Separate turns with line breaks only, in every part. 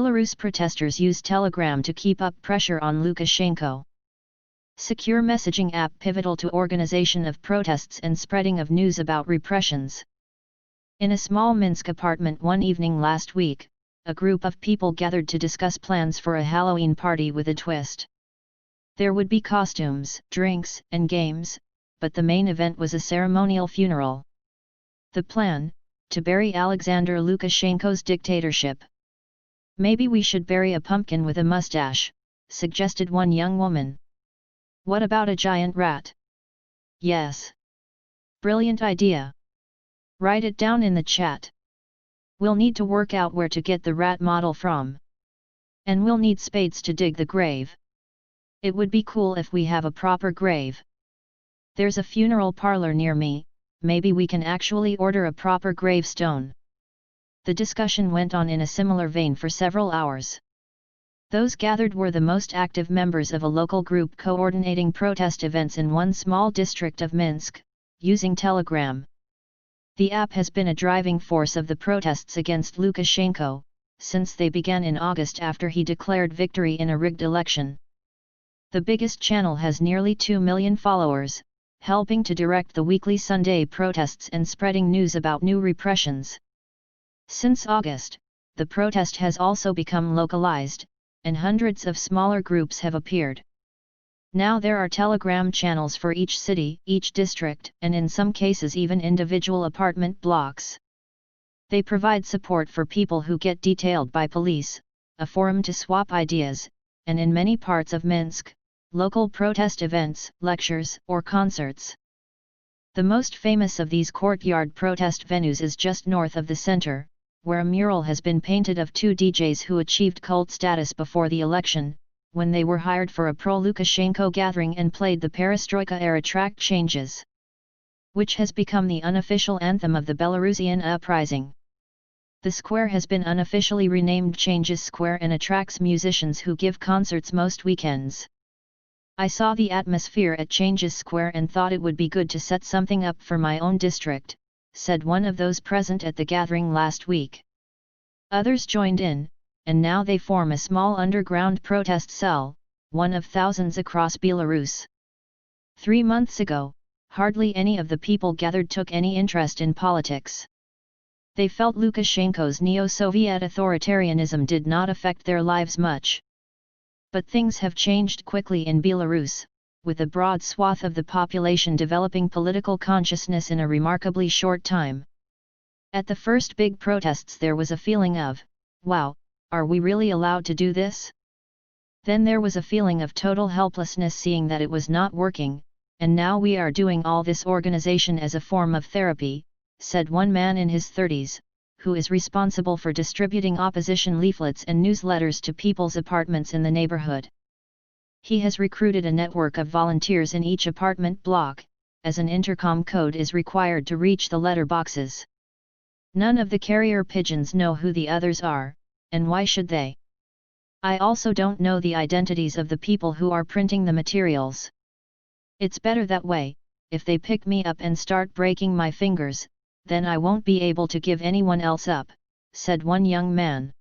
Belarus protesters use Telegram to keep up pressure on Lukashenko. Secure messaging app pivotal to organization of protests and spreading of news about repressions. In a small Minsk apartment one evening last week, a group of people gathered to discuss plans for a Halloween party with a twist. There would be costumes, drinks, and games, but the main event was a ceremonial funeral. The plan? To bury Alexander Lukashenko's dictatorship. "Maybe we should bury a pumpkin with a mustache," suggested one young woman. "What about a giant rat?" "Yes. Brilliant idea. Write it down in the chat. We'll need to work out where to get the rat model from. And we'll need spades to dig the grave. It would be cool if we have a proper grave. There's a funeral parlor near me, maybe we can actually order a proper gravestone." The discussion went on in a similar vein for several hours. Those gathered were the most active members of a local group coordinating protest events in one small district of Minsk, using Telegram. The app has been a driving force of the protests against Lukashenko, since they began in August after he declared victory in a rigged election. The biggest channel has nearly 2 million followers, helping to direct the weekly Sunday protests and spreading news about new repressions. Since August, the protest has also become localized, and hundreds of smaller groups have appeared. Now there are Telegram channels for each city, each district, and in some cases even individual apartment blocks. They provide support for people who get detailed by police, a forum to swap ideas, and in many parts of Minsk, local protest events, lectures, or concerts. The most famous of these courtyard protest venues is just north of the center, where a mural has been painted of two DJs who achieved cult status before the election, when they were hired for a pro-Lukashenko gathering and played the Perestroika-era track Changes, which has become the unofficial anthem of the Belarusian uprising. The square has been unofficially renamed Changes Square and attracts musicians who give concerts most weekends. "I saw the atmosphere at Changes Square and thought it would be good to set something up for my own district," said one of those present at the gathering last week. Others joined in, and now they form a small underground protest cell, one of thousands across Belarus. 3 months ago, hardly any of the people gathered took any interest in politics. They felt Lukashenko's neo-Soviet authoritarianism did not affect their lives much. But things have changed quickly in Belarus, with a broad swath of the population developing political consciousness in a remarkably short time. At the first big protests there was a feeling of, "Wow, are we really allowed to do this?" Then there was a feeling of total helplessness seeing that it was not working, and now we are doing all this organization as a form of therapy, said one man in his 30s, who is responsible for distributing opposition leaflets and newsletters to people's apartments in the neighborhood. He has recruited a network of volunteers in each apartment block, as an intercom code is required to reach the letter boxes. None of the carrier pigeons know who the others are, and why should they? I also don't know the identities of the people who are printing the materials. It's better that way. If they pick me up and start breaking my fingers, then I won't be able to give anyone else up, said one young man.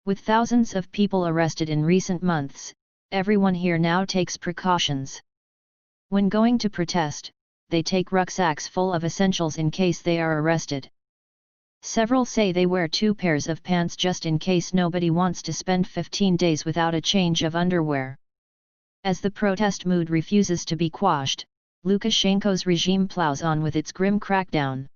With thousands of people arrested in recent months, everyone here now takes precautions. When going to protest, they take rucksacks full of essentials in case they are arrested. Several say they wear 2 pairs of pants just in case nobody wants to spend 15 days without a change of underwear. As the protest mood refuses to be quashed, Lukashenko's regime plows on with its grim crackdown.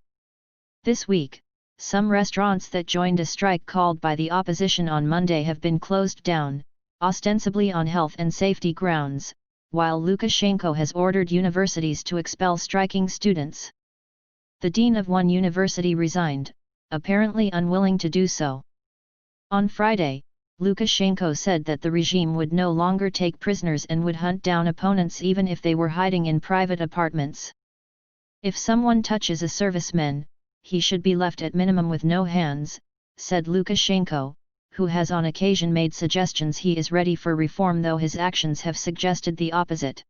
This week, some restaurants that joined a strike called by the opposition on Monday have been closed down, ostensibly on health and safety grounds, while Lukashenko has ordered universities to expel striking students. The dean of one university resigned, apparently unwilling to do so. On Friday, Lukashenko said that the regime would no longer take prisoners and would hunt down opponents even if they were hiding in private apartments. If someone touches a serviceman, he should be left at minimum with no hands, said Lukashenko, who has on occasion made suggestions he is ready for reform though his actions have suggested the opposite.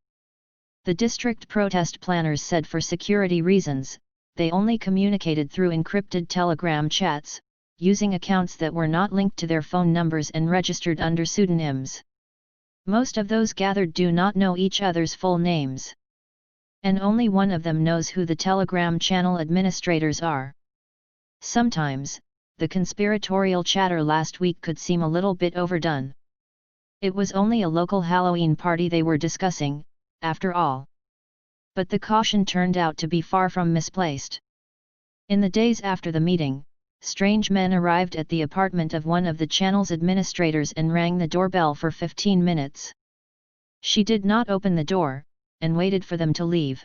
The district protest planners said for security reasons, they only communicated through encrypted Telegram chats, using accounts that were not linked to their phone numbers and registered under pseudonyms. Most of those gathered do not know each other's full names. And only one of them knows who the Telegram channel administrators are. Sometimes, the conspiratorial chatter last week could seem a little bit overdone. It was only a local Halloween party they were discussing, after all. But the caution turned out to be far from misplaced. In the days after the meeting, strange men arrived at the apartment of one of the channel's administrators and rang the doorbell for 15 minutes. She did not open the door, and waited for them to leave.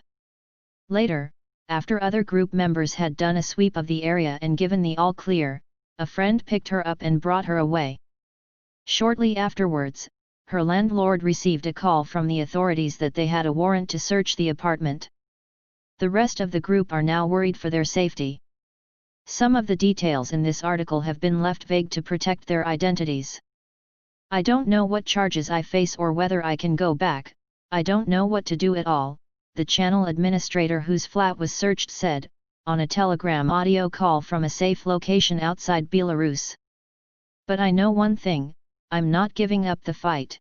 Later, after other group members had done a sweep of the area and given the all-clear, a friend picked her up and brought her away. Shortly afterwards, her landlord received a call from the authorities that they had a warrant to search the apartment. The rest of the group are now worried for their safety. Some of the details in this article have been left vague to protect their identities. I don't know what charges I face or whether I can go back, I don't know what to do at all, the channel administrator whose flat was searched said, on a Telegram audio call from a safe location outside Belarus. But I know one thing, I'm not giving up the fight.